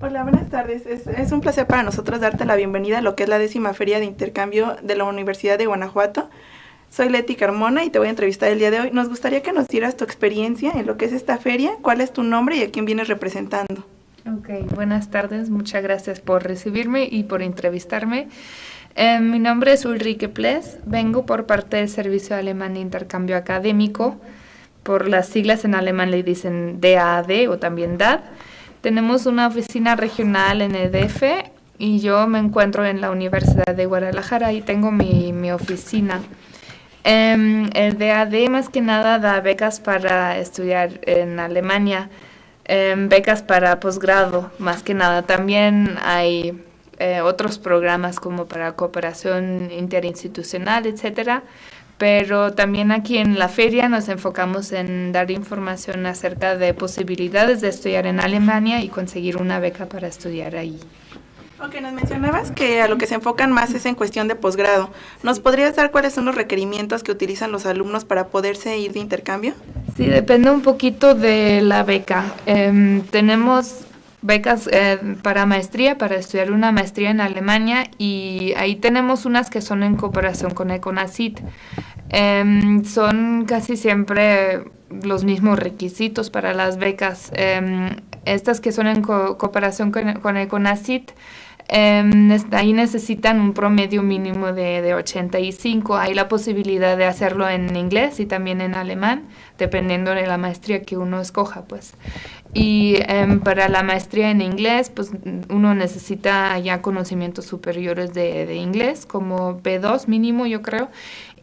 Hola, buenas tardes. Es un placer para nosotros darte la bienvenida a lo que es la 10ª Feria de Intercambio de la Universidad de Guanajuato. Soy Leti Carmona y te voy a entrevistar el día de hoy. Nos gustaría que nos dieras tu experiencia en lo que es esta feria, cuál es tu nombre y a quién vienes representando. Ok, buenas tardes. Muchas gracias por recibirme y por entrevistarme. Mi nombre es Ulrike Ples. Vengo por parte del Servicio Alemán de Intercambio Académico. Por las siglas en alemán le dicen DAAD o también DAD. Tenemos una oficina regional en el DF y yo me encuentro en la Universidad de Guadalajara y tengo mi oficina. El DAD más que nada da becas para estudiar en Alemania, becas para posgrado más que nada. También hay otros programas como para cooperación interinstitucional, etcétera. Pero también aquí en la feria nos enfocamos en dar información acerca de posibilidades de estudiar en Alemania y conseguir una beca para estudiar ahí. Ok, nos mencionabas que a lo que se enfocan más es en cuestión de posgrado. ¿Nos podrías dar cuáles son los requerimientos que utilizan los alumnos para poderse ir de intercambio? Sí, depende un poquito de la beca. Tenemos becas para maestría, para estudiar una maestría en Alemania, y ahí tenemos unas que son en cooperación con el CONACYT. Son casi siempre los mismos requisitos para las becas. Estas que son en cooperación con el CONACYT, ahí necesitan un promedio mínimo de 85. Hay la posibilidad de hacerlo en inglés y también en alemán, dependiendo de la maestría que uno escoja, pues. Y para la maestría en inglés, pues uno necesita ya conocimientos superiores de inglés, como B2 mínimo, yo creo.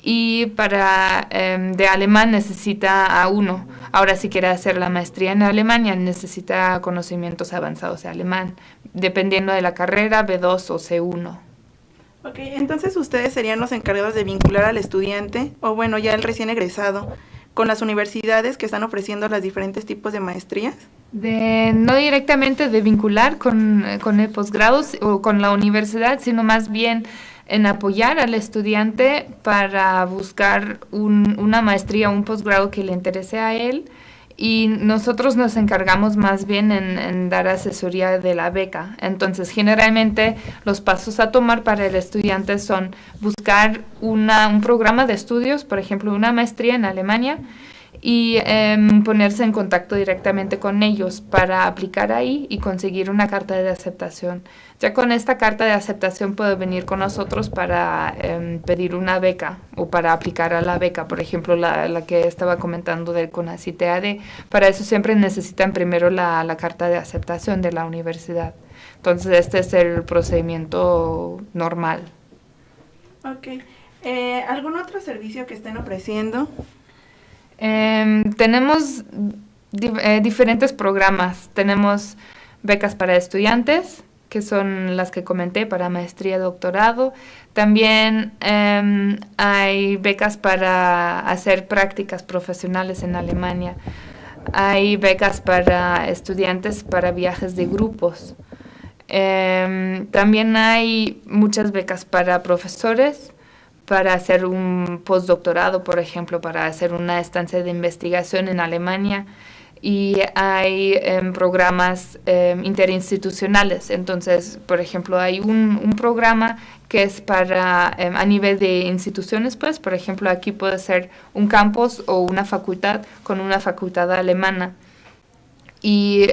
Y para de alemán necesita A1. Ahora, si quiere hacer la maestría en Alemania, necesita conocimientos avanzados de alemán, dependiendo de la carrera, B2 o C1. Ok, entonces ustedes serían los encargados de vincular al estudiante, o bueno, ya el recién egresado, con las universidades que están ofreciendo los diferentes tipos de maestrías. No directamente de vincular con el posgrado o con la universidad, sino más bien en apoyar al estudiante para buscar una maestría o un posgrado que le interese a él, y nosotros nos encargamos más bien en dar asesoría de la beca. Entonces, generalmente los pasos a tomar para el estudiante son buscar un programa de estudios, por ejemplo, una maestría en Alemania, y ponerse en contacto directamente con ellos para aplicar ahí y conseguir una carta de aceptación. Ya con esta carta de aceptación puede venir con nosotros para pedir una beca o para aplicar a la beca, por ejemplo, la que estaba comentando del CONACYT-AD. Para eso siempre necesitan primero la carta de aceptación de la universidad. Entonces, este es el procedimiento normal. Ok. ¿Algún otro servicio que estén ofreciendo? Tenemos diferentes programas. Tenemos becas para estudiantes, que son las que comenté, para maestría y doctorado. También hay becas para hacer prácticas profesionales en Alemania. Hay becas para estudiantes para viajes de grupos. También hay muchas becas para profesores, para hacer un postdoctorado, por ejemplo, para hacer una estancia de investigación en Alemania. Y hay programas interinstitucionales. Entonces, por ejemplo, hay un programa que es para a nivel de instituciones, pues, por ejemplo, aquí puede ser un campus o una facultad con una facultad alemana. Y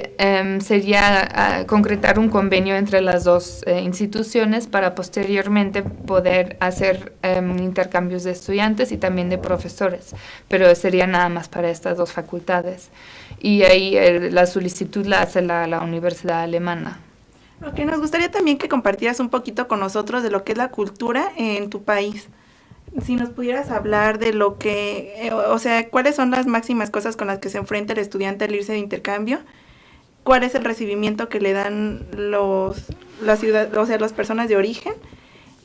sería concretar un convenio entre las dos instituciones para posteriormente poder hacer intercambios de estudiantes y también de profesores, pero sería nada más para estas dos facultades. Y ahí la solicitud la hace la Universidad Alemana. Ok, nos gustaría también que compartieras un poquito con nosotros de lo que es la cultura en tu país. Si nos pudieras hablar de lo que, o sea, cuáles son las máximas cosas con las que se enfrenta el estudiante al irse de intercambio, cuál es el recibimiento que le dan las personas de origen,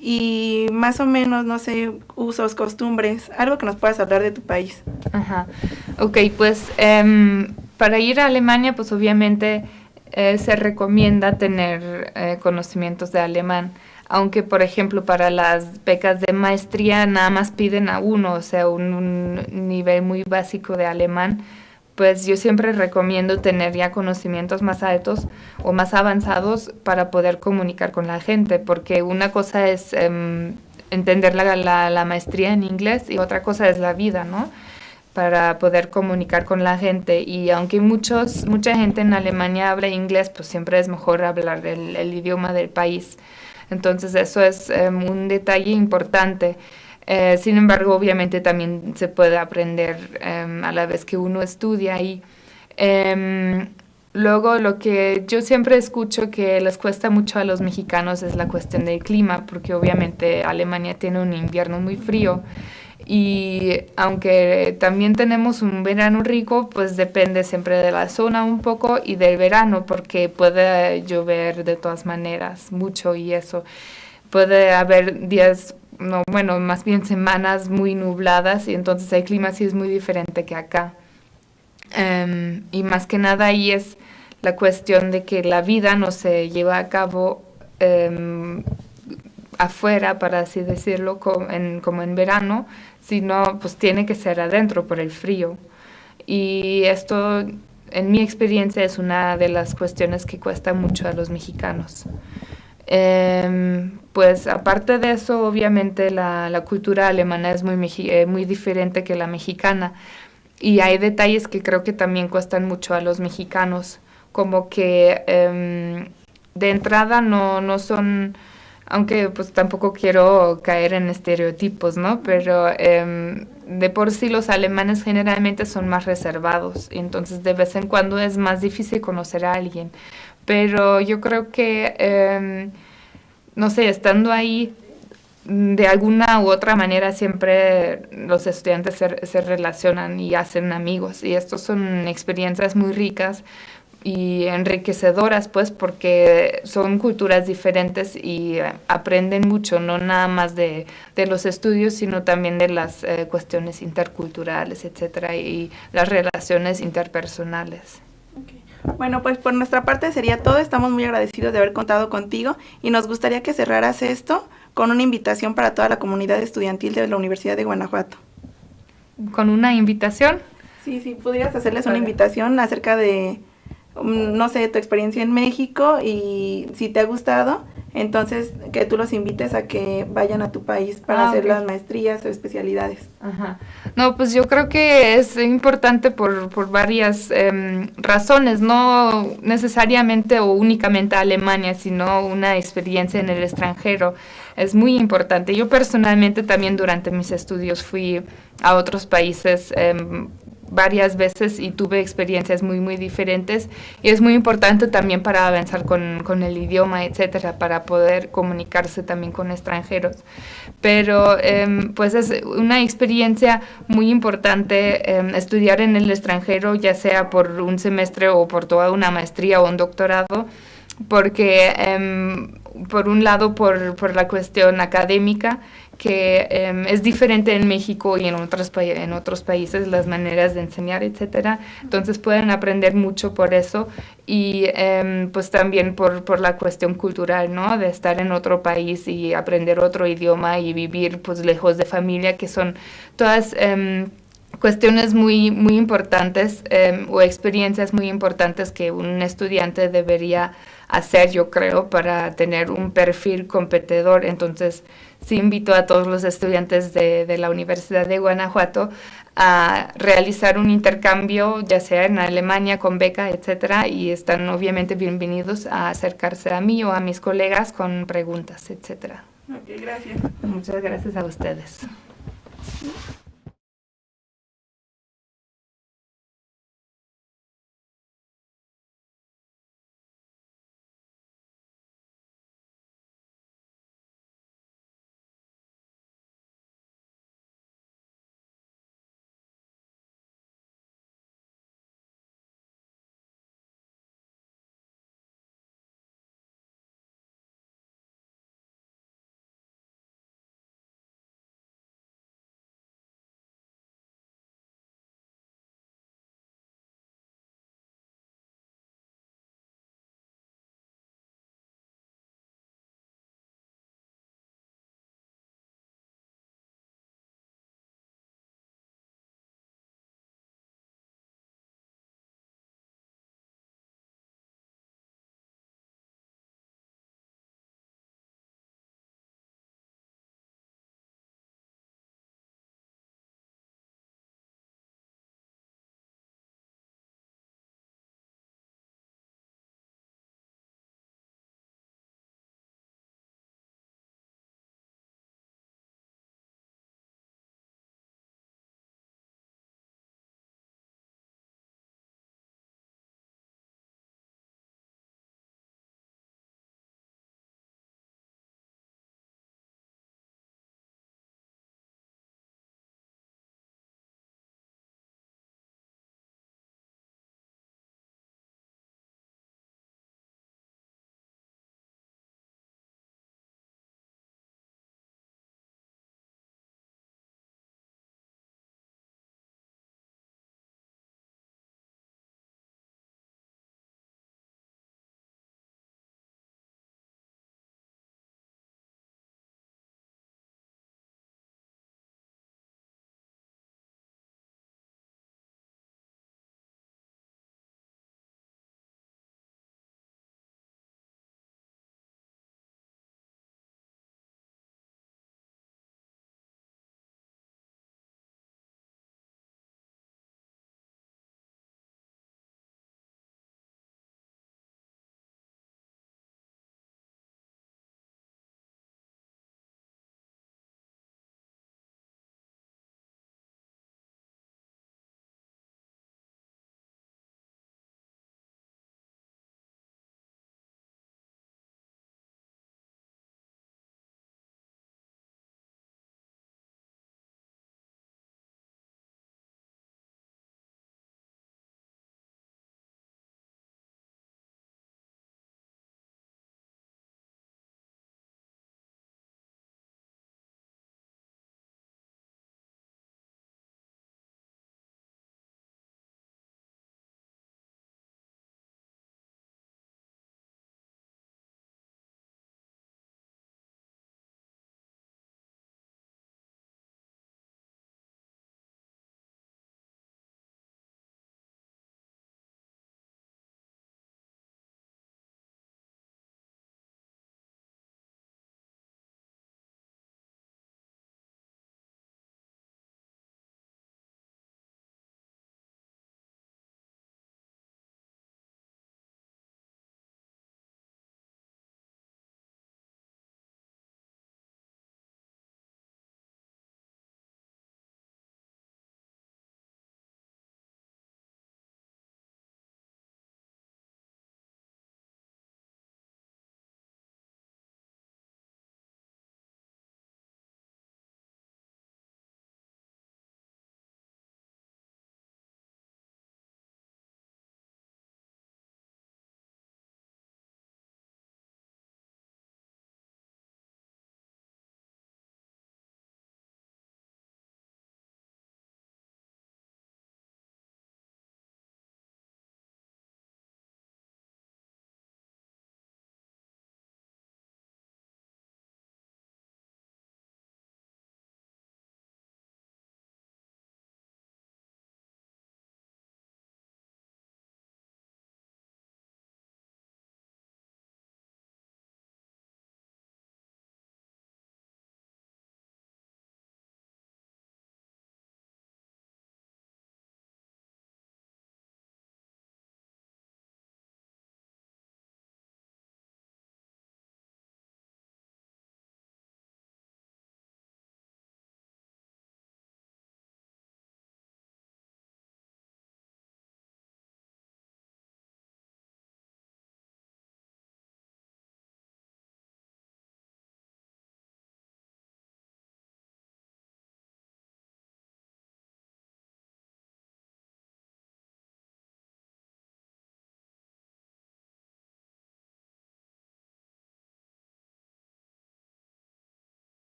y más o menos, no sé, usos, costumbres, algo que nos puedas hablar de tu país. Ajá. Ok, pues para ir a Alemania, pues obviamente se recomienda tener conocimientos de alemán. Aunque, por ejemplo, para las becas de maestría nada más piden A1, o sea, un nivel muy básico de alemán, pues yo siempre recomiendo tener ya conocimientos más altos o más avanzados para poder comunicar con la gente, porque una cosa es entender la maestría en inglés y otra cosa es la vida, ¿no? Para poder comunicar con la gente. Y aunque mucha gente en Alemania habla inglés, pues siempre es mejor hablar el idioma del país. Entonces eso es un detalle importante. Sin embargo, obviamente también se puede aprender a la vez que uno estudia y luego lo que yo siempre escucho que les cuesta mucho a los mexicanos es la cuestión del clima, porque obviamente Alemania tiene un invierno muy frío y aunque también tenemos un verano rico, pues depende siempre de la zona un poco y del verano, porque puede llover de todas maneras mucho y eso. Puede haber días, no, bueno, más bien semanas muy nubladas y entonces el clima sí es muy diferente que acá. Y más que nada ahí es la cuestión de que la vida no se lleva a cabo afuera, para así decirlo, como en verano, sino pues tiene que ser adentro por el frío. Y esto, en mi experiencia, es una de las cuestiones que cuesta mucho a los mexicanos. Pues aparte de eso, obviamente la cultura alemana es muy diferente que la mexicana y hay detalles que creo que también cuestan mucho a los mexicanos, como que de entrada no son, aunque pues tampoco quiero caer en estereotipos, ¿no? Pero de por sí los alemanes generalmente son más reservados, y entonces de vez en cuando es más difícil conocer a alguien. Pero yo creo que, no sé, estando ahí, de alguna u otra manera siempre los estudiantes se relacionan y hacen amigos. Y estos son experiencias muy ricas y enriquecedoras, pues, porque son culturas diferentes y aprenden mucho, no nada más de los estudios, sino también de las cuestiones interculturales, etcétera, y las relaciones interpersonales. Okay. Bueno, pues por nuestra parte sería todo. Estamos muy agradecidos de haber contado contigo y nos gustaría que cerraras esto con una invitación para toda la comunidad estudiantil de la Universidad de Guanajuato. ¿Con una invitación? Sí, sí, pudieras hacerles una invitación acerca de, no sé, tu experiencia en México y si te ha gustado, entonces que tú los invites a que vayan a tu país para hacer las maestrías o especialidades. Ajá. No, pues yo creo que es importante por varias razones, no necesariamente o únicamente a Alemania, sino una experiencia en el extranjero. Es muy importante. Yo personalmente también durante mis estudios fui a otros países varias veces y tuve experiencias muy diferentes y es muy importante también para avanzar con el idioma, etcétera, para poder comunicarse también con extranjeros. Pero pues es una experiencia muy importante estudiar en el extranjero, ya sea por un semestre o por toda una maestría o un doctorado, porque por un lado por la cuestión académica, que es diferente en México y en otros países las maneras de enseñar, etcétera. Entonces pueden aprender mucho por eso y pues también por la cuestión cultural, ¿no? De estar en otro país y aprender otro idioma y vivir pues lejos de familia, que son todas cuestiones muy importantes o experiencias muy importantes que un estudiante debería hacer, yo creo, para tener un perfil competidor. Entonces, sí invito a todos los estudiantes de la Universidad de Guanajuato a realizar un intercambio, ya sea en Alemania con beca, etcétera, y están obviamente bienvenidos a acercarse a mí o a mis colegas con preguntas, etcétera. Ok, gracias. Muchas gracias a ustedes.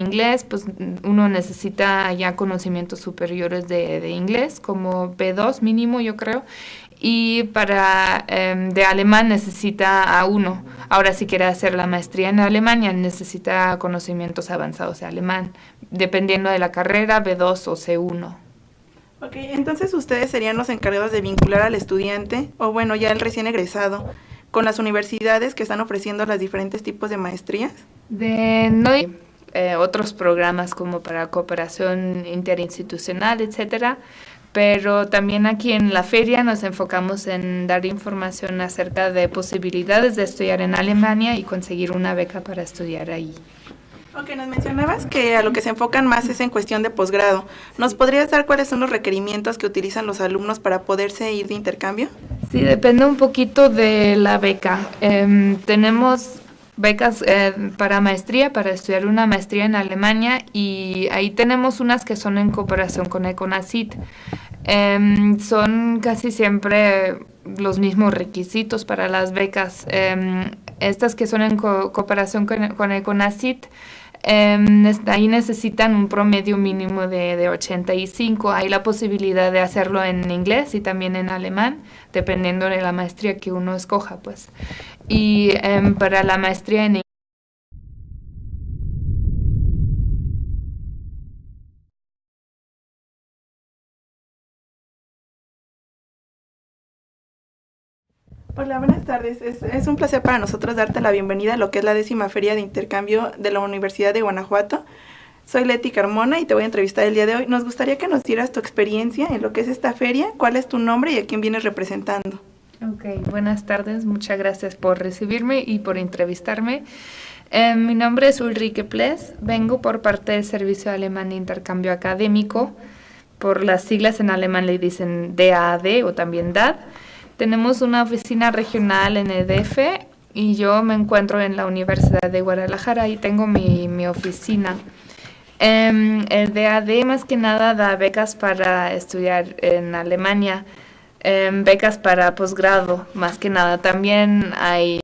inglés, pues uno necesita ya conocimientos superiores de inglés, como B2 mínimo, yo creo. Y para de alemán necesita A1. Ahora, si quiere hacer la maestría en Alemania, necesita conocimientos avanzados de alemán, dependiendo de la carrera, B2 o C1. Ok, entonces ustedes serían los encargados de vincular al estudiante, o bueno, ya el recién egresado, con las universidades que están ofreciendo los diferentes tipos de maestrías. No otros programas como para cooperación interinstitucional, etcétera, pero también aquí en la feria nos enfocamos en dar información acerca de posibilidades de estudiar en Alemania y conseguir una beca para estudiar ahí. Ok, nos mencionabas que a lo que se enfocan más es en cuestión de posgrado. ¿Nos podrías dar cuáles son los requerimientos que utilizan los alumnos para poderse ir de intercambio? Sí, depende un poquito de la beca. Tenemos becas para maestría, para estudiar una maestría en Alemania, y ahí tenemos unas que son en cooperación con el CONACYT. Son casi siempre los mismos requisitos para las becas. Estas que son en cooperación con el CONACYT, ahí necesitan un promedio mínimo de 85. Hay la posibilidad de hacerlo en inglés y también en alemán, dependiendo de la maestría que uno escoja, pues. Y para la maestría en Hola, buenas tardes. Es un placer para nosotros darte la bienvenida a lo que es la 10ª Feria de Intercambio de la Universidad de Guanajuato. Soy Leti Carmona y te voy a entrevistar el día de hoy. Nos gustaría que nos dieras tu experiencia en lo que es esta feria, cuál es tu nombre y a quién vienes representando. Ok, buenas tardes, muchas gracias por recibirme y por entrevistarme. Mi nombre es Ulrike Ples, vengo por parte del Servicio Alemán de Intercambio Académico, por las siglas en alemán le dicen DAAD o también DAD. Tenemos una oficina regional en el DF y yo me encuentro en la Universidad de Guadalajara y tengo mi oficina. El DAD más que nada da becas para estudiar en Alemania, becas para posgrado más que nada. También hay